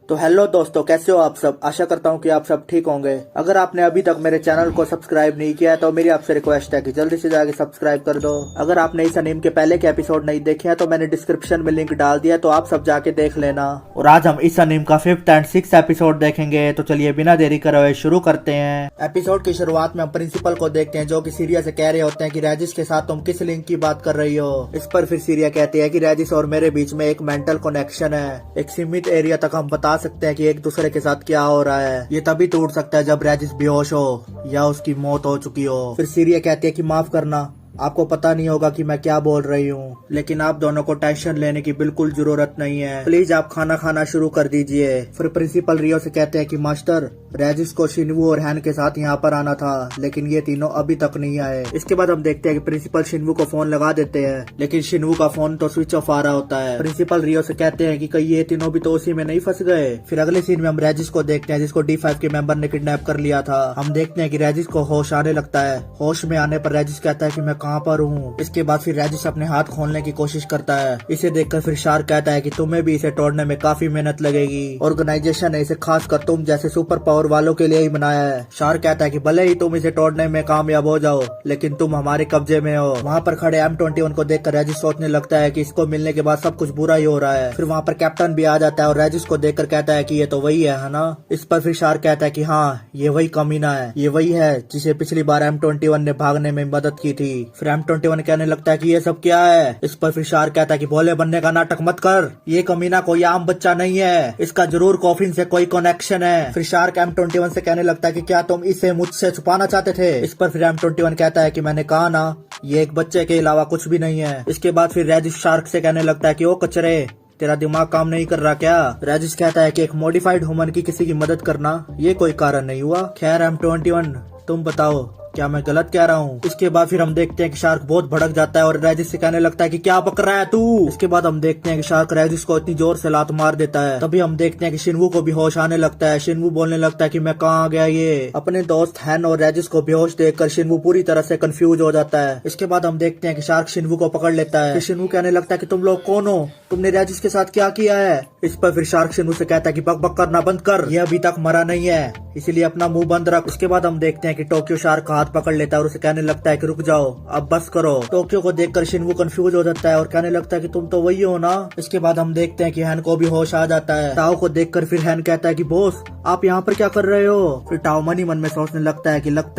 तो हेलो दोस्तों, कैसे हो आप सब। आशा करता हूँ कि आप सब ठीक होंगे। अगर आपने अभी तक मेरे चैनल को सब्सक्राइब नहीं किया है तो मेरी आपसे रिक्वेस्ट है कि जल्दी से जाके सब्सक्राइब कर दो। अगर आपने इस अनीम के पहले के एपिसोड नहीं देखे हैं तो मैंने डिस्क्रिप्शन में लिंक डाल दिया, तो आप सब जाके देख लेना। और आज हम इस अनीम का 5th एंड 6th एपिसोड देखेंगे। तो चलिए बिना देरी करे हुए शुरू करते हैं। एपिसोड की शुरुआत में हम प्रिंसिपल को देखते हैं जो कि सीरिया से कह रहे होते हैं कि रेजिस के साथ तुम किस लिंक की बात कर रही हो। इस पर फिर सीरिया कहती है कि रेजिस और मेरे बीच में एक मेंटल कनेक्शन है। एक सीमित एरिया तक हम बता सकते हैं कि एक दूसरे के साथ क्या हो रहा है। ये तभी टूट सकता है जब रेजिस बेहोश हो या उसकी मौत हो चुकी हो। फिर सीरिया कहती है कि माफ करना, आपको पता नहीं होगा कि मैं क्या बोल रही हूँ, लेकिन आप दोनों को टेंशन लेने की बिल्कुल जरूरत नहीं है। प्लीज आप खाना खाना शुरू कर दीजिए। फिर प्रिंसिपल रियो से कहते हैं कि मास्टर, रेजिस को शिनवू और हैन के साथ यहाँ पर आना था, लेकिन ये तीनों अभी तक नहीं आए। इसके बाद हम देखते हैं कि प्रिंसिपल शिनवू को फोन लगा देते हैं, लेकिन शिनवू का फोन तो स्विच ऑफ आ रहा होता है। प्रिंसिपल रियो से कहते हैं कि कहीं ये तीनों भी तो उसी में नहीं फंस गए। फिर अगले सीन में हम रेजिस को देखते हैं जिसको D5 के मेंबर ने किडनैप कर लिया था। हम देखते हैं कि रेजिस को होश आने लगता है। होश में आने पर रेजिस कहता है कि मैं कहाँ पर हूँ। इसके बाद फिर रेजिस अपने हाथ खोलने की कोशिश करता है। इसे देखकर फिर शार्क कहता है कि तुम्हें भी इसे तोड़ने में काफी मेहनत लगेगी। ऑर्गेनाइजेशन ने इसे खासकर तुम जैसे सुपर पावर वालों के लिए ही बनाया है। शार्क कहता है कि भले ही तुम इसे तोड़ने में कामयाब हो जाओ, लेकिन तुम हमारे कब्जे में हो। वहाँ पर खड़े M21 को देखकर रेजिस सोचने लगता है कि इसको मिलने के बाद सब कुछ बुरा ही हो रहा है। फिर वहाँ पर कैप्टन भी आ जाता है और रेजिस को देखकर कहता है कि ये तो वही है ना। इस पर फिर शार्क कहता है कि हाँ, ये वही कमीना है, ये वही है जिसे पिछली बार M21 ने भागने में मदद की थी। फिर M21 कहने लगता है कि ये सब क्या है। इस पर फिर शार्क कहता है कि भोले बनने का नाटक मत कर, ये कमीना कोई आम बच्चा नहीं है, इसका जरूर कॉफिन से कोई कनेक्शन है। फिर शार्क M21 से कहने लगता है कि क्या तुम इसे मुझसे छुपाना चाहते थे। इस पर फिर M21 कहता है कि मैंने कहा ना, ये एक बच्चे के अलावा कुछ भी नहीं है। इसके बाद फिर रेजिस शार्क से कहने लगता है कि ओ कचरे, तेरा दिमाग काम नहीं कर रहा क्या। रेजिस कहता है कि एक मॉडिफाइड ह्यूमन की किसी की मदद करना ये कोई कारण नहीं हुआ। खैर M21, तुम बताओ क्या मैं गलत कह रहा हूँ। इसके बाद फिर हम देखते हैं कि शार्क बहुत भड़क जाता है और रेजिस से कहने लगता है कि क्या बक रहा है तू। इसके बाद हम देखते हैं कि शार्क रेजिस को इतनी जोर से लात मार देता है। तभी हम देखते हैं कि शिनवू को भी होश आने लगता है। शिनवू बोलने लगता है कि मैं कहाँ आ गया ये। अपने दोस्त हैन और रेजिस को बेहोश देखकर शिनवू पूरी तरह से कंफ्यूज हो जाता है। इसके बाद हम देखते हैं कि शार्क शिनवू को पकड़ लेता है। शिनवू कहने लगता है कि तुम लोग कौन हो, तुमने रेजिस के साथ क्या किया है। इस पर फिर शार्क शिनवू से कहता है कि बक बक करना बंद कर, ये अभी तक मरा नहीं है, इसीलिए अपना मुंह बंद रख। इसके बाद हम देखते हैं कि टोक्यो शार्क का हाथ पकड़ लेता है और उसे कहने लगता है कि रुक जाओ, अब बस करो। टोक्यो को देखकर शिनवू कंफ्यूज हो जाता है और कहने लगता है कि तुम तो वही हो ना। इसके बाद हम देखते हैं कि हैन को भी होश आ जाता है। टाओ को देखकर फिर हैन कहता है कि बॉस, आप यहाँ पर क्या कर रहे हो। फिर टाओ मनी मन में सोचने लगता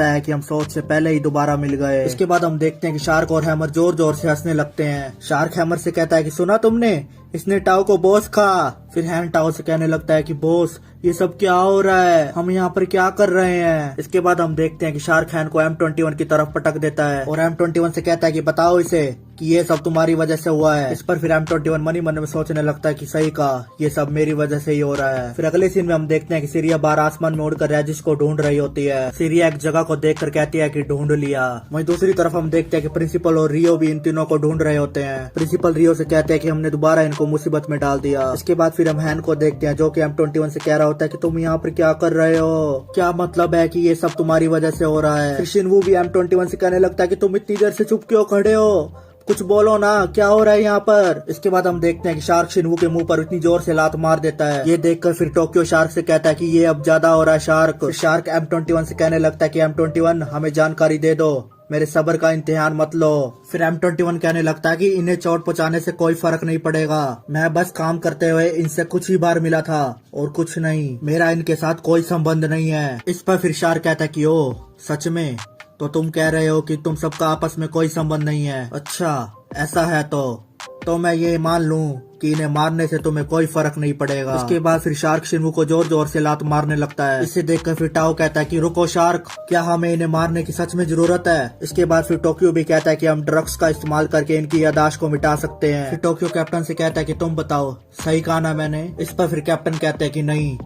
है कि हम सोच से पहले ही दोबारा मिल गए। इसके बाद हम देखते हैं कि शार्क और हैमर जोर जोर से हंसने लगते हैं। शार्क हैमर से कहता है कि सुना तुमने, इसने टाओ को बॉस कहा। फिर हैन टाओ से कहने लगता है कि बॉस, ये सब क्या हो रहा है, हम यहाँ पर क्या कर रहे हैं। इसके बाद हम देखते हैं कि शार्क हैन को M21 की तरफ पटक देता है और M21 से कहता है कि बताओ इसे कि ये सब तुम्हारी वजह से हुआ है। इस पर फिर M21 मनी मन में सोचने लगता है कि सही कहा, ये सब मेरी वजह से ही हो रहा है। फिर अगले सीन में हम देखते हैं कि सीरिया बाहर आसमान में उड़कर रेजिस को ढूंढ रही होती है। सीरिया एक जगह को देखकर कहती है कि ढूंढ लिया। वहीं दूसरी तरफ हम देखते हैं कि प्रिंसिपल और रियो भी इन तीनों को ढूंढ रहे होते हैं। प्रिंसिपल रियो से कहते हैं कि हमने दोबारा इनको मुसीबत में डाल दिया। इसके बाद फिर हम हैन को देखते हैं जो कि M21 से कह रहा होता है कि तुम यहाँ पर क्या कर रहे हो, क्या मतलब है कि ये सब तुम्हारी वजह से हो रहा है। फिर शिनवू भी M21 से कहने लगता है कि तुम इतनी देर से चुप क्यों खड़े हो, कुछ बोलो ना, क्या हो रहा है यहाँ पर। इसके बाद हम देखते हैं कि शार्क शिनवू के मुंह पर इतनी जोर से लात मार देता है। ये देखकर फिर टोक्यो शार्क से कहता है कि ये अब ज्यादा हो रहा है शार्क। शार्क M21 से कहने लगता है कि M21 हमें जानकारी दे दो, मेरे सब्र का इम्तिहान मत लो। फिर M21 कहने लगता है कि इन्हें चोट पहुंचाने से कोई फर्क नहीं पड़ेगा, मैं बस काम करते हुए इनसे कुछ ही बार मिला था और कुछ नहीं, मेरा इनके साथ कोई संबंध नहीं है। इस पर फिर शार्क कहता है कि ओ सच में, तो तुम कह रहे हो कि तुम सबका आपस में कोई संबंध नहीं है। अच्छा ऐसा है तो मैं ये मान लूं कि इन्हें मारने से तुम्हें कोई फर्क नहीं पड़ेगा। इसके बाद फिर शार्क शिनवू को जोर जोर से लात मारने लगता है। इसे देखकर फिर टाओ कहता है कि रुको शार्क, क्या हमें इन्हें मारने की सच में जरूरत है। इसके बाद फिर टोक्यो भी कहता है कि हम ड्रग्स का इस्तेमाल करके इनकी यादाश्त को मिटा सकते हैं। फिर टोक्यो कैप्टन से कहता है कि तुम बताओ सही कहा ना मैंने। इस पर फिर कैप्टन कहते हैं कि नहीं,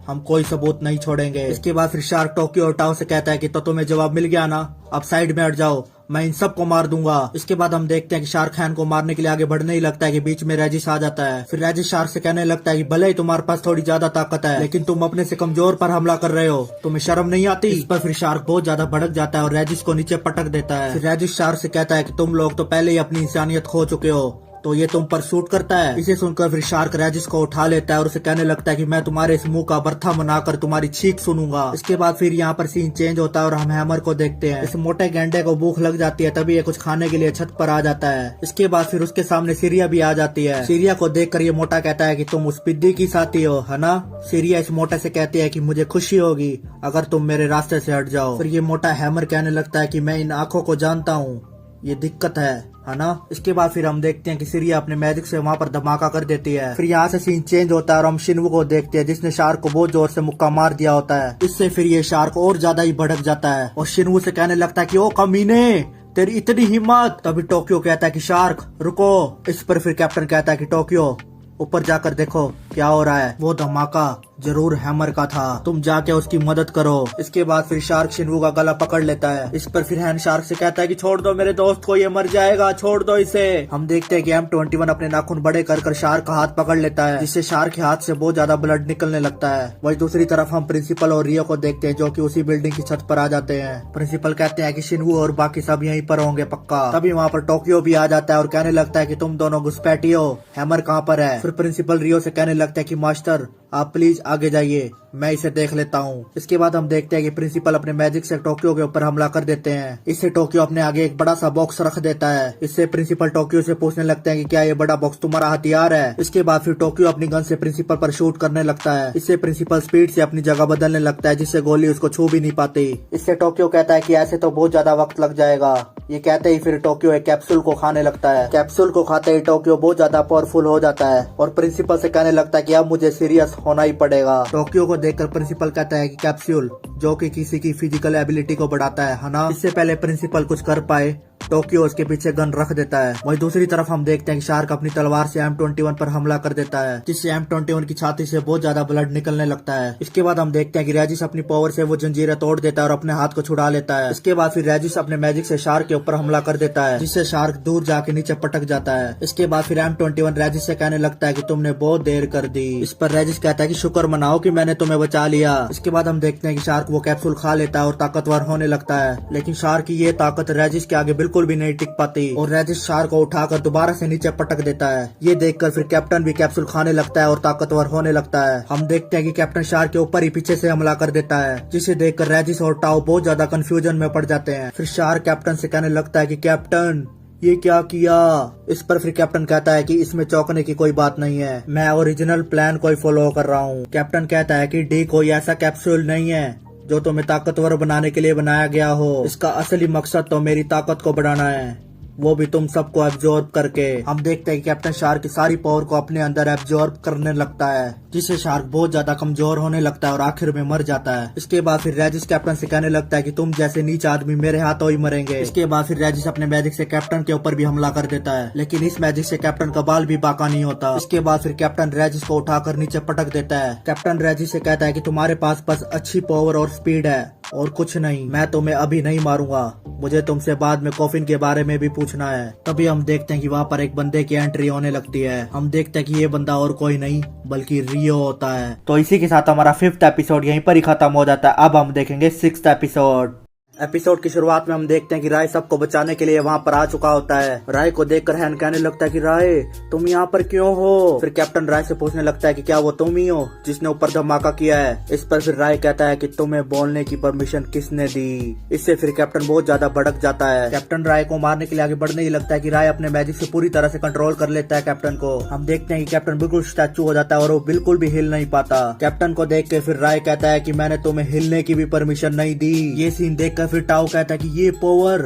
हम कोई सबूत नहीं छोड़ेंगे। इसके बाद फिर शार्क टोक्यो और टाओ से कहता है कि तो तुम्हें जवाब मिल गया ना, अब साइड में हट जाओ, मैं इन सबको मार दूंगा। इसके बाद हम देखते हैं कि शार्क हैन को मारने के लिए आगे बढ़ने ही लगता है कि बीच में रेजिस आ जाता है। फिर रेजिस शार्क से कहने लगता है कि भले ही तुम्हारे पास थोड़ी ज्यादा ताकत है, लेकिन तुम अपने से कमजोर पर हमला कर रहे हो, तुम्हें शर्म नहीं आती। इस पर फिर शार्क बहुत ज्यादा भड़क जाता है और रेजिस को नीचे पटक देता है। फिर रेजिस शार्क से कहता है कि तुम लोग तो पहले ही अपनी इंसानियत खो चुके हो, तो ये तुम पर सूट करता है। इसे सुनकर फिर शार्क रेजिस को उठा लेता है और उसे कहने लगता है कि मैं तुम्हारे इस मुंह का बर्था बनाकर तुम्हारी चीख सुनूंगा। इसके बाद फिर यहाँ पर सीन चेंज होता है और हम हैमर को देखते हैं। इस मोटे गेंडे को भूख लग जाती है, तभी ये कुछ खाने के लिए छत पर आ जाता है। इसके बाद फिर उसके सामने सीरिया भी आ जाती है। सीरिया को देखकर ये मोटा कहता है कि तुम उस पिद्दी की साथी हो, है ना। सीरिया इस मोटे से कहती है कि मुझे खुशी होगी अगर तुम मेरे रास्ते से हट जाओ। फिर ये मोटा हैमर कहने लगता है कि मैं इन आंखों को जानता हूँ, ये दिक्कत है ना। इसके बाद फिर हम देखते हैं कि सीरिया अपने मैजिक से वहाँ पर धमाका कर देती है। फिर यहाँ से सीन चेंज होता है और हम शिनवू को देखते हैं जिसने शार्क को बहुत जोर से मुक्का मार दिया होता है। इससे फिर ये शार्क और ज्यादा ही भड़क जाता है और शिनवू से कहने लगता है कि ओ कमीने, तेरी इतनी हिम्मत। तभी टोक्यो कहता है कि शार्क रुको। इस पर फिर कैप्टन कहता है कि टोक्यो ऊपर जाकर देखो क्या हो रहा है, वो धमाका जरूर हैमर का था, तुम जाके उसकी मदद करो। इसके बाद फिर शार्क शिनवू का गला पकड़ लेता है। इस पर फिर हैन शार्क से कहता है कि छोड़ दो मेरे दोस्त को, ये मर जाएगा, छोड़ दो इसे। हम देखते हैं कि M21 अपने नाखून बड़े कर शार्क का हाथ पकड़ लेता है, जिससे शार्क के हाथ से बहुत ज्यादा ब्लड निकलने लगता है। वही दूसरी तरफ हम प्रिंसिपल और रियो को देखते हैं जो कि उसी बिल्डिंग की छत पर आ जाते हैं। प्रिंसिपल कहते हैं कि शिनवू और बाकी सब यहीं पर होंगे पक्का। तभी वहाँ पर टोक्यो भी आ जाता है और कहने लगता है कि तुम दोनों घुसपैठी हो, हैमर कहाँ पर है। फिर प्रिंसिपल रियो से कहने लगता है कि मास्टर आप प्लीज आगे जाइए, मैं इसे देख लेता हूँ। इसके बाद हम देखते हैं कि प्रिंसिपल अपने मैजिक से टोक्यो के ऊपर हमला कर देते हैं। इससे टोक्यो अपने आगे एक बड़ा सा बॉक्स रख देता है। इससे प्रिंसिपल टोक्यो से पूछने लगते हैं कि क्या ये बड़ा बॉक्स तुम्हारा हथियार है। इसके बाद फिर टोक्यो अपनी गन से प्रिंसिपल पर शूट करने लगता है। इससे प्रिंसिपल स्पीड से अपनी जगह बदलने लगता है, जिससे गोली उसको छू भी नहीं पाती। इससे टोक्यो कहता है कि ऐसे तो बहुत ज्यादा वक्त लग जाएगा। ये कहते ही फिर टोक्यो एक कैप्सूल को खाने लगता है। कैप्सूल को खाते ही टोक्यो बहुत ज्यादा पावरफुल हो जाता है और प्रिंसिपल से कहने लगता है कि अब मुझे सीरियस होना ही पड़ेगा। टोक्यो को देखकर प्रिंसिपल कहता है कि कैप्सूल जो कि किसी की फिजिकल एबिलिटी को बढ़ाता है ना। इससे पहले प्रिंसिपल कुछ कर पाए टोक्यो उसके पीछे गन रख देता है। वही दूसरी तरफ हम देखते हैं कि शार्क अपनी तलवार से M21 पर हमला कर देता है, जिससे M21 की छाती से बहुत ज्यादा ब्लड निकलने लगता है। इसके बाद हम देखते हैं कि रेजिस अपनी पावर से वो जंजीरें तोड़ देता है और अपने हाथ को छुड़ा लेता है। इसके बाद फिर रेजिस अपने मैजिक से शार्क के ऊपर हमला कर देता है, जिससे शार्क दूर जाके नीचे पटक जाता है। इसके बाद फिर M21 रेजिस से कहने लगता है कि तुमने बहुत देर कर दी। इस पर रेजिस कहता है कि शुक्र मनाओ कि मैंने तुम्हें बचा लिया। इसके बाद हम देखते हैं कि शार्क वो कैप्सूल खा लेता है और ताकतवर होने लगता है, लेकिन शार्क की ये ताकत रेजिस के आगे बिल्कुल भी नहीं टिक पाती और रेजिस शार्क को उठाकर दोबारा से नीचे पटक देता है। ये देखकर फिर कैप्टन भी कैप्सूल खाने लगता है और ताकतवर होने लगता है। हम देखते हैं कि कैप्टन शार्क के ऊपर ही पीछे से हमला कर देता है, जिसे देखकर रेजिस और टाओ बहुत ज्यादा कंफ्यूजन में पड़ जाते हैं। फिर शार्क कैप्टन से कहने लगता है कि कैप्टन ये क्या किया। इस पर फिर कैप्टन कहता है कि इसमें चौंकने की कोई बात नहीं है, मैं ओरिजिनल प्लान को ही फॉलो कर रहा हूँ। कैप्टन कहता है कि डी कोई ऐसा कैप्सूल नहीं है जो तुम्हें ताकतवर बनाने के लिए बनाया गया हो। इसका असली मकसद तो मेरी ताकत को बढ़ाना है, वो भी तुम सबको एब्जॉर्ब करके। हम देखते हैं कि कैप्टन शार्क की सारी पावर को अपने अंदर एब्जॉर्ब करने लगता है, जिससे शार्क बहुत ज्यादा कमजोर होने लगता है और आखिर में मर जाता है। इसके बाद फिर रेजिस कैप्टन से कहने लगता है कि तुम जैसे नीच आदमी मेरे हाथों ही मरेंगे। इसके बाद फिर रेजिस अपने मैजिक से कैप्टन के ऊपर भी हमला कर देता है, लेकिन इस मैजिक से कैप्टन का बाल भी बाका नहीं होता। इसके बाद फिर कैप्टन रेजिस को उठाकर नीचे पटक देता है। कैप्टन रेजिस से कहता है कि तुम्हारे पास बस अच्छी पावर और स्पीड है और कुछ नहीं, मैं तुम्हें अभी नहीं मारूंगा, मुझे तुमसे बाद में कॉफिन के बारे में भी पूछना है। तभी हम देखते हैं कि वहाँ पर एक बंदे की एंट्री होने लगती है। हम देखते हैं कि ये बंदा और कोई नहीं बल्कि रियो होता है। तो इसी के साथ हमारा 5th एपिसोड यहीं पर ही खत्म हो जाता है। अब हम देखेंगे 6th एपिसोड। एपिसोड की शुरुआत में हम देखते हैं कि राय सबको बचाने के लिए वहाँ पर आ चुका होता है। राय को देखकर हैन कहने लगता है कि राय तुम यहाँ पर क्यों हो। फिर कैप्टन राय से पूछने लगता है कि क्या वो तुम ही हो जिसने ऊपर धमाका किया है। इस पर फिर राय कहता है कि तुम्हें बोलने की परमिशन किसने दी। इससे फिर कैप्टन बहुत ज्यादा भड़क जाता है। कैप्टन राय को मारने के लिए आगे बढ़ने ही लगता है कि राय अपने मैजिक से पूरी तरह से कंट्रोल कर लेता है कैप्टन को। हम देखते हैं कि कैप्टन बिल्कुल स्टैचू हो जाता है और वो बिल्कुल भी हिल नहीं पाता। कैप्टन को देख के फिर राय कहता है कि मैंने तुम्हें हिलने की भी परमिशन नहीं दी। ये सीन देखकर फिर टाओ कहता है कि ये पावर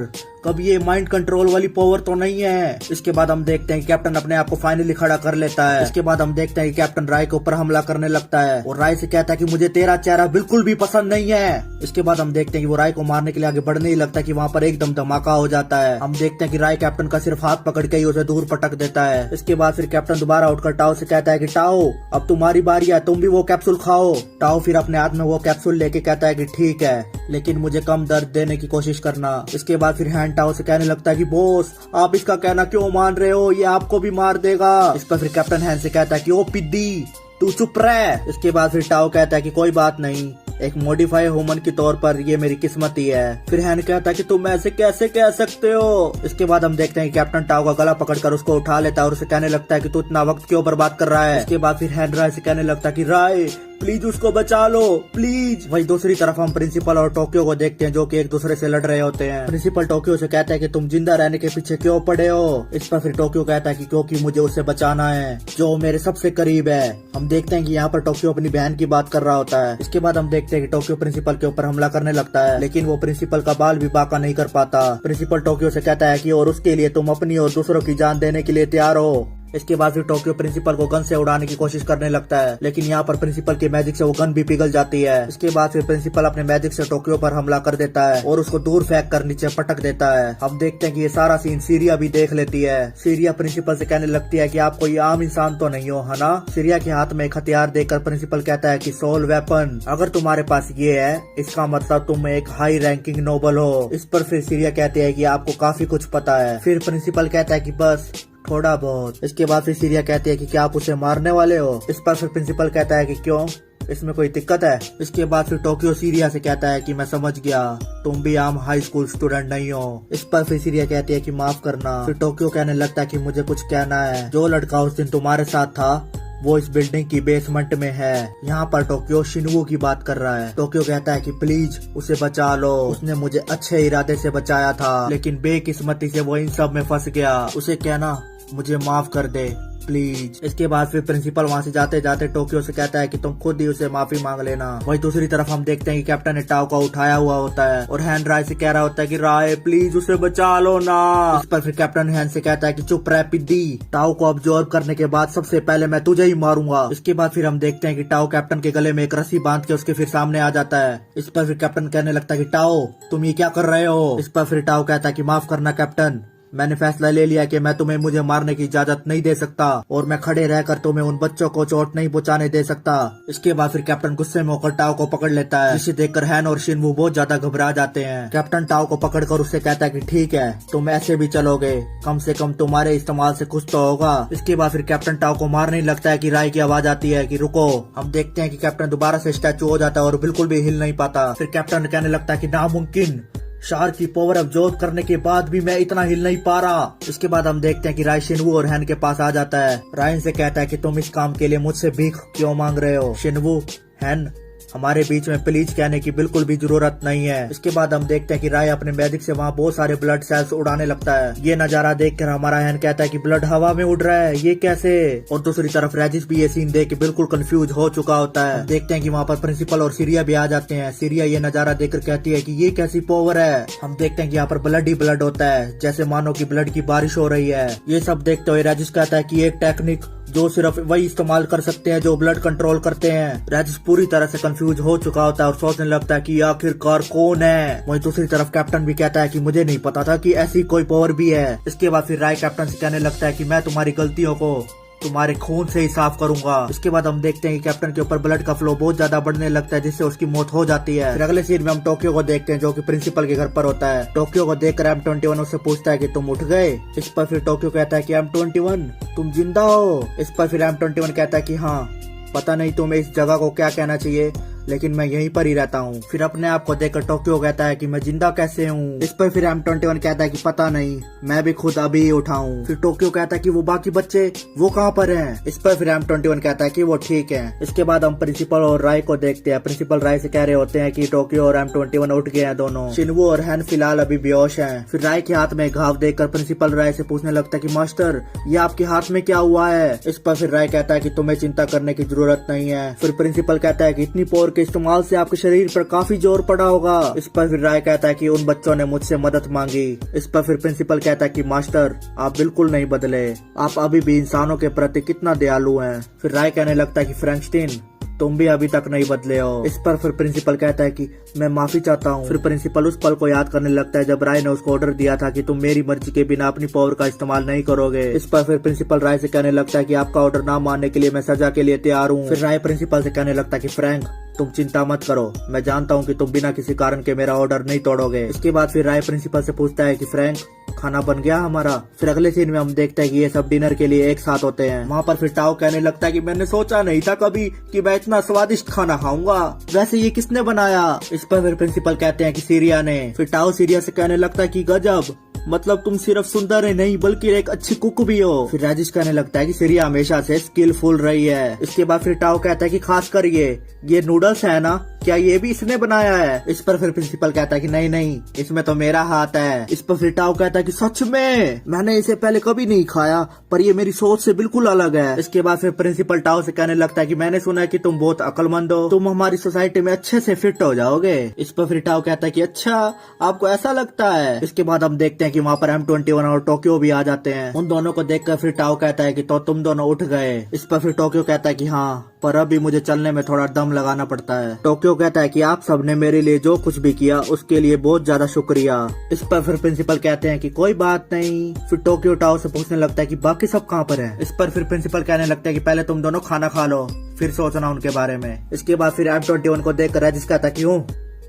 कब ये माइंड कंट्रोल वाली पावर तो नहीं है। इसके बाद हम देखते हैं कि कैप्टन अपने आप को फाइनली खड़ा कर लेता है। इसके बाद हम देखते हैं कि कैप्टन राय के ऊपर हमला करने लगता है और राय से कहता है कि मुझे तेरा चेहरा बिल्कुल भी पसंद नहीं है। इसके बाद हम देखते हैं कि वो राय को मारने के लिए आगे बढ़ने ही लगता है कि वहाँ पर एकदम धमाका हो जाता है। हम देखते हैं कि राय कैप्टन का सिर्फ हाथ पकड़ के ही उसे दूर पटक देता है। इसके बाद फिर कैप्टन दोबारा उठकर टाओ से कहता है कि टाओ अब तुम्हारी बारी है, तुम भी वो कैप्सूल खाओ। टाओ फिर अपने हाथ में वो कैप्सूल लेके कहता है कि ठीक है, लेकिन मुझे कम दर्द देने की कोशिश करना। इसके बाद फिर हैन टाओ से कहने लगता है कि बॉस आप इसका कहना क्यों मान रहे हो, ये आपको भी मार देगा। इस पर फिर कैप्टन हैन से कहता है कि ओ पिद्दी तू चुप रह। इसके बाद फिर टाओ कहता है कि कोई बात नहीं, एक मॉडिफाई ह्यूमन के तौर पर ये मेरी किस्मत ही है। फिर हैन कहता है कि तुम ऐसे कैसे कह सकते हो। इसके बाद हम देखते हैं कि कैप्टन टाओ का गला पकड़कर उसको उठा लेता है और उसे कहने लगता है कि तू इतना वक्त क्यों बर्बाद कर रहा है। इसके बाद फिर हैन राय से कहने लगता है कि राय प्लीज उसको बचा लो प्लीज। वही दूसरी तरफ हम प्रिंसिपल और टोक्यो को देखते हैं जो कि एक दूसरे से लड़ रहे होते हैं। प्रिंसिपल टोक्यो से कहता है कि तुम जिंदा रहने के पीछे क्यों पड़े हो। इस पर फिर टोक्यो कहता है कि क्योंकि मुझे उसे बचाना है जो मेरे सबसे करीब है। हम देखते हैं कि यहाँ पर टोक्यो अपनी बहन की बात कर रहा होता है। इसके बाद हम देखते हैं कि टोक्यो प्रिंसिपल के ऊपर हमला करने लगता है, लेकिन वो प्रिंसिपल का बाल भी बांका नहीं कर पाता। प्रिंसिपल टोक्यो से कहता है कि और उसके लिए तुम अपनी और दूसरों की जान देने के लिए तैयार हो। इसके बाद फिर टोक्यो प्रिंसिपल को गन से उड़ाने की कोशिश करने लगता है, लेकिन यहाँ पर प्रिंसिपल के मैजिक से वो गन भी पिघल जाती है। इसके बाद फिर प्रिंसिपल अपने मैजिक से टोक्यो पर हमला कर देता है और उसको दूर फेंक कर नीचे पटक देता है। हम देखते हैं कि ये सारा सीन सीरिया भी देख लेती है। सीरिया प्रिंसिपल से कहने लगती है कि आप कोई आम इंसान तो नहीं हो, है ना। सीरिया के हाथ में एक हथियार देकर प्रिंसिपल कहता है कि सोल वेपन, अगर तुम्हारे पास ये है इसका मतलब तुम एक हाई रैंकिंग नोबल हो। इस पर फिर सीरिया कहती है कि आपको काफी कुछ पता है। फिर प्रिंसिपल कहता है कि बस थोड़ा बहुत। इसके बाद फिर सीरिया कहती है कि क्या आप उसे मारने वाले हो। इस पर फिर प्रिंसिपल कहता है कि क्यों, इसमें कोई दिक्कत है। इसके बाद फिर टोक्यो सीरिया से कहता है कि मैं समझ गया, तुम भी आम हाई स्कूल स्टूडेंट नहीं हो। इस पर फिर सीरिया कहती है कि माफ करना। फिर टोक्यो कहने लगता है कि मुझे कुछ कहना है। जो लड़का उस दिन तुम्हारे साथ था वो इस बिल्डिंग की बेसमेंट में है। यहाँ पर टोक्यो शिनवू की बात कर रहा है। टोक्यो कहता है कि प्लीज उसे बचा लो, उसने मुझे अच्छे इरादे से बचाया था, लेकिन बेकिस्मती से वो इन सब में फंस गया। उसे कहना मुझे माफ कर दे प्लीज। इसके बाद फिर प्रिंसिपल वहाँ से जाते जाते टोक्यो से कहता है कि तुम खुद ही उसे माफी मांग लेना। वही दूसरी तरफ हम देखते हैं कि कैप्टन ने टाओ को उठाया हुआ होता है और हैन राय से कह रहा होता है कि राय प्लीज उसे बचा लो ना। इस पर फिर कैप्टन हैन से कहता है कि चुप रह पिद्दी, टाओ को ऑब्जर्व करने के बाद सबसे पहले मैं तुझे ही मारूंगा। इसके बाद फिर हम देखते हैं कि टाओ कैप्टन के गले में एक रस्सी बांध के उसके फिर सामने आ जाता है। इस पर फिर कैप्टन कहने लगता है कि टाओ तुम ये क्या कर रहे हो। इस पर फिर टाओ कहता है कि माफ करना कैप्टन, मैंने फैसला ले लिया कि मैं तुम्हें मुझे मारने की इजाजत नहीं दे सकता और मैं खड़े रहकर तुम्हें उन बच्चों को चोट नहीं पहुंचाने दे सकता। इसके बाद फिर कैप्टन गुस्से में होकर टाओ को पकड़ लेता है, जिसे देखकर हैन और शिनवू बहुत ज्यादा घबरा जाते हैं। कैप्टन टाओ को पकड़कर उससे कहता है कि ठीक है तुम ऐसे भी चलोगे, कम से कम तुम्हारे इस्तेमाल से कुछ तो होगा। इसके बाद फिर कैप्टन टाओ को मारने लगता है कि राय की आवाज आती है कि रुको। हम देखते हैं कि कैप्टन दोबारा से स्टैचू हो जाता है और बिल्कुल भी हिल नहीं पाता। फिर कैप्टन कहने लगता है कि नामुमकिन, शार की पावर अब्जॉर्ब करने के बाद भी मैं इतना हिल नहीं पा रहा। इसके बाद हम देखते हैं कि राय शिनवू और हैन के पास आ जाता है। रायन से कहता है कि तुम इस काम के लिए मुझसे भीख क्यों मांग रहे हो। शिनवू, हैन, हमारे बीच में प्लीज कहने की बिल्कुल भी जरूरत नहीं है। इसके बाद हम देखते हैं कि राय अपने मैजिक से वहाँ बहुत सारे ब्लड सेल्स उड़ाने लगता है। ये नजारा देखकर हमारा हैन कहता है कि ब्लड हवा में उड़ रहा है, ये कैसे। और दूसरी तरफ रेजिस भी ये सीन देख के बिल्कुल कंफ्यूज हो चुका होता है। देखते हैं कि वहाँ पर प्रिंसिपल और सीरिया भी आ जाते हैं। सीरिया ये नजारा देखकर कहती है कि ये कैसी पावर है। हम देखते हैं कि यहाँ पर ब्लड ही ब्लड होता है, जैसे मानो की ब्लड की बारिश हो रही है। ये सब देखते हुए रेजिस कहता है कि एक टेक्निक जो सिर्फ वही इस्तेमाल कर सकते हैं जो ब्लड कंट्रोल करते हैं। रेजिस पूरी तरह से कंफ्यूज हो चुका होता है और सोचने लगता है कि आखिरकार कौन है। वहीं दूसरी तरफ कैप्टन भी कहता है कि मुझे नहीं पता था कि ऐसी कोई पावर भी है। इसके बाद फिर राय कैप्टन से कहने लगता है कि मैं तुम्हारी गलतियों को तुम्हारे खून से ही साफ करूंगा। इसके बाद हम देखते हैं कि कैप्टन के ऊपर ब्लड का फ्लो बहुत ज्यादा बढ़ने लगता है, जिससे उसकी मौत हो जाती है। फिर अगले सीन में हम टोक्यो को देखते हैं जो कि प्रिंसिपल के घर पर होता है। टोक्यो को देखकर M21 उससे पूछता है कि तुम उठ गए। इस पर फिर टोक्यो कहता है कि M21 तुम जिंदा हो। इस पर फिर M21 कहता है कि हाँ, पता नहीं तुम्हें इस जगह को क्या कहना चाहिए, लेकिन मैं यहीं पर ही रहता हूँ। फिर अपने आप को देखकर टोक्यो कहता है कि मैं जिंदा कैसे हूँ। इस पर फिर M21 कहता है कि पता नहीं, मैं भी खुद अभी ही उठा हूँ। फिर टोक्यो कहता है कि वो बाकी बच्चे वो कहाँ पर हैं। इस पर फिर M21 कहता है कि वो ठीक है। इसके बाद हम प्रिंसिपल और राय को देखते हैं। प्रिंसिपल राय से कह रहे होते हैं कि टोक्यो और M21 उठ गए हैं दोनों। शिनवू और हैन फिलहाल अभी बेहोश हैं। फिर राय के हाथ में घाव देखकर प्रिंसिपल राय से पूछने लगता है कि मास्टर ये आपके हाथ में क्या हुआ है। इस पर फिर राय कहता है कि तुम्हें चिंता करने की जरूरत नहीं है। फिर प्रिंसिपल कहता है कि इतनी पावर के इस्तेमाल से आपके शरीर पर काफी जोर पड़ा होगा। इस पर फिर राय कहता है कि उन बच्चों ने मुझसे मदद मांगी। इस पर फिर प्रिंसिपल कहता है कि मास्टर आप बिल्कुल नहीं बदले, आप अभी भी इंसानों के प्रति कितना दयालु हैं। फिर राय कहने लगता है कि फ्रैंकस्टीन तुम भी अभी तक नहीं बदले हो। इस पर फिर प्रिंसिपल कहता है कि मैं माफी चाहता हूँ। फिर प्रिंसिपल उस पल को याद करने लगता है जब राय ने उसको ऑर्डर दिया था कि तुम मेरी मर्जी के बिना अपनी पावर का इस्तेमाल नहीं करोगे। इस पर फिर प्रिंसिपल राय से कहने लगता है कि आपका ऑर्डर ना मानने के लिए मैं सजा के लिए तैयार हूँ। फिर राय प्रिंसिपल से कहने लगता है कि फ्रैंक तुम चिंता मत करो, मैं जानता हूँ कि तुम बिना किसी कारण के मेरा ऑर्डर नहीं तोड़ोगे। इसके बाद फिर राय प्रिंसिपल से पूछता है कि फ्रैंक खाना बन गया हमारा। फिर अगले सीन में हम देखते हैं कि ये सब डिनर के लिए एक साथ होते हैं। वहाँ पर फिर टाओ कहने लगता है कि मैंने सोचा नहीं था कभी कि मैं इतना स्वादिष्ट खाना खाऊंगा, वैसे ये किसने बनाया। इस पर फिर प्रिंसिपल कहते हैं कि सीरिया ने। फिर टाओ सीरिया से कहने लगता है कि गजब, मतलब तुम सिर्फ सुंदर ही नहीं बल्कि एक अच्छी कुक भी हो। फिर राजेश कहने लगता है कि सीरिया हमेशा से स्किलफुल रही है। इसके बाद फिर टाओ कहता है कि खास कर ये नूडल्स है ना, क्या ये भी इसने बनाया है। इस पर फिर प्रिंसिपल कहता है कि नहीं नहीं, इसमें तो मेरा हाथ है। इस पर फिर टाओ कहता है कि सच में मैंने इसे पहले कभी नहीं खाया, पर ये मेरी सोच से बिल्कुल अलग है। इसके बाद फिर प्रिंसिपल टाओ से कहने लगता है कि मैंने सुना है कि तुम बहुत अक्लमंद हो, तुम हमारी सोसाइटी में अच्छे से फिट हो जाओगे। इस पर फिर टाओ कहता है कि अच्छा, आपको ऐसा लगता है। इसके बाद हम देखते हैं कि वहाँ पर M21 और टोक्यो भी आ जाते हैं। उन दोनों को देखकर फिर टाओ कहता है कि तो तुम दोनों उठ गए। इस पर फिर टोक्यो कहता है कि हाँ, पर अभी मुझे चलने में थोड़ा दम लगाना पड़ता है। टोक्यो कहता है कि आप सबने मेरे लिए जो कुछ भी किया उसके लिए बहुत ज्यादा शुक्रिया। इस पर फिर प्रिंसिपल कहते हैं कि कोई बात नहीं। फिर टोक्यो टाओ से पूछने लगता है कि बाकी सब कहाँ पर हैं। इस पर फिर प्रिंसिपल कहने लगता है कि पहले तुम दोनों खाना खा लो, फिर सोचना उनके बारे में। इसके बाद फिर M21 को देखकर राजेश कहता है कि हूँ,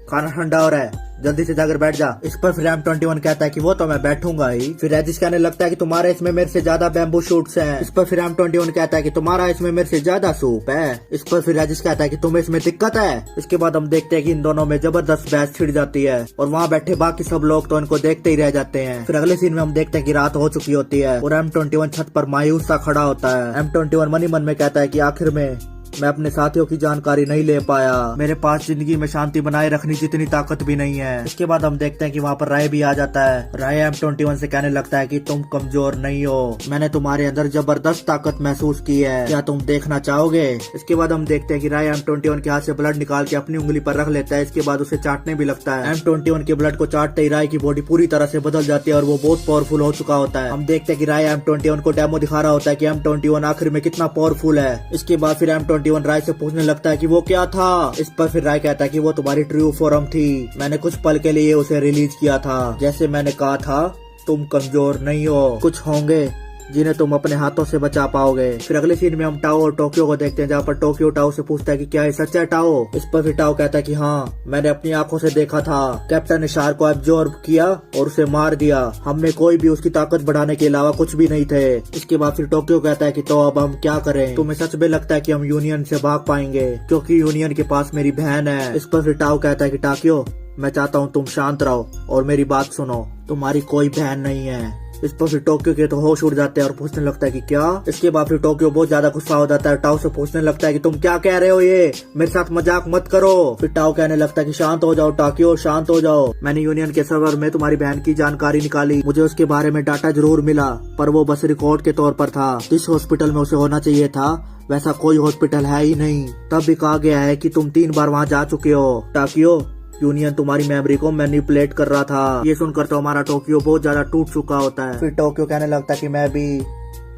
खाना ठंडा हो रहा है, जल्दी से जाकर बैठ जा। इस पर फिर M21 कहता है कि वो तो मैं बैठूंगा ही। फिर राजेश कहने लगता है कि तुम्हारे इसमें मेरे से ज्यादा बैम्बू शूट्स हैं। इस पर फिर M21 कहता है कि तुम्हारा इसमें मेरे से ज्यादा सूप है। इस पर फिर राजेश कहता है कि तुम्हें इसमें दिक्कत है। इसके बाद हम देखते हैं कि इन दोनों में जबरदस्त बहस छिड़ जाती है और वहाँ बैठे बाकी सब लोग तो इनको देखते ही रह जाते हैं। फिर अगले सीन में हम देखते हैं कि रात हो चुकी होती है और M21 छत पर मायूस सा खड़ा होता है। M21 मन ही मन में कहता है कि आखिर में मैं अपने साथियों की जानकारी नहीं ले पाया, मेरे पास जिंदगी में शांति बनाए रखने जितनी ताकत भी नहीं है। इसके बाद हम देखते हैं कि वहाँ पर राय भी आ जाता है। राय M21 से कहने लगता है कि तुम कमजोर नहीं हो, मैंने तुम्हारे अंदर जबरदस्त ताकत महसूस की है, क्या तुम देखना चाहोगे। इसके बाद हम देखते हैं कि राय M21 के हाथ से ब्लड निकाल के अपनी उंगली पर रख लेता है। इसके बाद उसे चाटने भी लगता है। M21 के ब्लड को चाटते ही राय की बॉडी पूरी तरह से बदल जाती है और वो बहुत पावरफुल हो चुका होता है। हम देखते हैं कि राय M21 को डेमो दिखा रहा होता है कि M21 आखिर में कितना पावरफुल है। इसके बाद फिर M21 राय से पूछने लगता है कि वो क्या था। इस पर फिर राय कहता है कि वो तुम्हारी ट्रू फॉर्म थी, मैंने कुछ पल के लिए उसे रिलीज किया था। जैसे मैंने कहा था, तुम कमजोर नहीं हो, कुछ होंगे जिन्हें तुम अपने हाथों से बचा पाओगे। फिर अगले सीन में हम टाओ और टोक्यो को देखते हैं, जहाँ पर टोक्यो टाओ से पूछता है कि क्या ये सच है टाओ। इस पर फिर टाओ कहता है कि हाँ, मैंने अपनी आंखों से देखा था, कैप्टन ने शार्क को एब्जॉर्ब किया और उसे मार दिया, हमने कोई भी उसकी ताकत बढ़ाने के अलावा कुछ भी नहीं थे। इसके बाद फिर टोक्यो कहता है कि तो अब हम क्या करें, तुम्हें सच में लगता है कि हम यूनियन से भाग पाएंगे क्योंकि यूनियन के पास मेरी बहन है। इस पर फिर टाओ कहता है कि टाक्यो, मैं चाहता हूँ तुम शांत रहो और मेरी बात सुनो, तुम्हारी कोई बहन नहीं है। इस पर फिर टोक्यो के तो होश उड़ जाते हैं और पूछने लगता है कि क्या। इसके बाद फिर टोक्यो बहुत ज्यादा गुस्सा हो जाता है, टाओ से पूछने लगता है कि तुम क्या कह रहे हो, ये मेरे साथ मजाक मत करो। फिर टाओ कहने लगता है कि शांत हो जाओ टाक्यो, शांत हो जाओ, मैंने यूनियन के सर्वर में तुम्हारी बहन की जानकारी निकाली, मुझे उसके बारे में डाटा जरूर मिला, पर वो बस रिकॉर्ड के तौर पर था। जिस हॉस्पिटल में उसे होना चाहिए था वैसा कोई हॉस्पिटल है ही नहीं। तब भी कहा गया है कि तुम 3 बार वहाँ जा चुके हो टाक्यो, यूनियन तुम्हारी मेमोरी को मैनिपुलेट कर रहा था। ये सुनकर तो हमारा टोक्यो बहुत ज्यादा टूट चुका होता है। फिर टोक्यो कहने लगता है कि मैं भी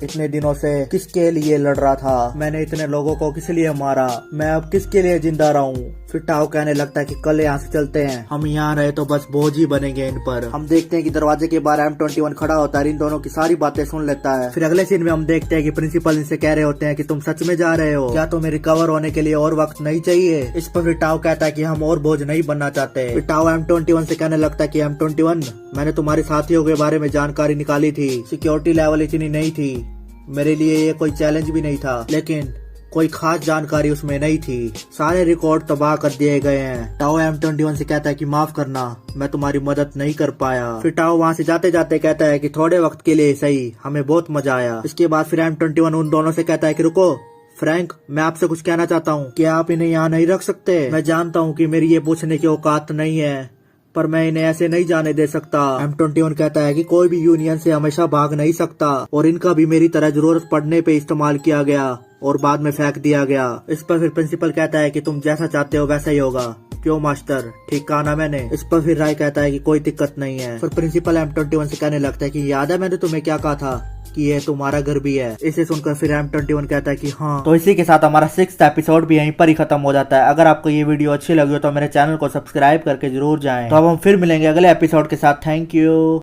इतने दिनों से किसके लिए लड़ रहा था, मैंने इतने लोगों को किस लिए मारा, मैं अब किसके लिए जिंदा रहूं। फिर टाओ कहने लगता है कि कल यहाँ से चलते हैं, हम यहाँ रहे तो बस बोझ ही बनेंगे इन पर। हम देखते हैं कि दरवाजे के बाहर M21 खड़ा होता है, इन दोनों की सारी बातें सुन लेता है। फिर अगले सीन में हम देखते हैं कि प्रिंसिपल इनसे कह रहे होते हैं कि तुम सच में जा रहे हो, क्या तुम्हें रिकवर होने के लिए और वक्त नहीं चाहिए। इस पर फिर टाओ कहता है कि हम और बोझ नहीं बनना चाहते। फिर टाओ M21 से कहने लगता है कि M21, मैंने तुम्हारे साथियों के बारे में जानकारी निकाली थी, सिक्योरिटी लेवल इतनी नहीं थी, मेरे लिए ये कोई चैलेंज भी नहीं था, लेकिन कोई खास जानकारी उसमें नहीं थी, सारे रिकॉर्ड तबाह कर दिए गए हैं। टाओ M21 से कहता है कि माफ करना, मैं तुम्हारी मदद नहीं कर पाया। फिर टाओ वहाँ से जाते जाते कहता है कि थोड़े वक्त के लिए सही, हमें बहुत मजा आया। इसके बाद फिर M21 उन दोनों से कहता है कि रुको फ्रैंक, मैं आपसे कुछ कहना चाहता हूँ, क्या आप इन्हें यहाँ नहीं रख सकते। मैं जानता हूँ कि मेरी ये पूछने की औकात नहीं है, पर मैं इन्हें ऐसे नहीं जाने दे सकता। M21 कहता है कि कोई भी यूनियन से हमेशा भाग नहीं सकता और इनका भी मेरी तरह जरूरत पड़ने पे इस्तेमाल किया गया और बाद में फेंक दिया गया। इस पर फिर प्रिंसिपल कहता है कि तुम जैसा चाहते हो वैसा ही होगा, क्यों मास्टर, ठीक कहा ना मैंने। इस पर फिर राय कहता है कि कोई दिक्कत नहीं है। फिर प्रिंसिपल M21 से कहने लगता है कि याद है मैंने तुम्हें क्या कहा था कि ये तुम्हारा घर भी है। इसे सुनकर फिर M21 कहता है कि हाँ। तो इसी के साथ हमारा 6th एपिसोड भी यहीं पर ही खत्म हो जाता है। अगर आपको ये वीडियो अच्छी लगी हो तो मेरे चैनल को सब्सक्राइब करके जरूर जाएं। तो अब हम फिर मिलेंगे अगले एपिसोड के साथ। Thank you.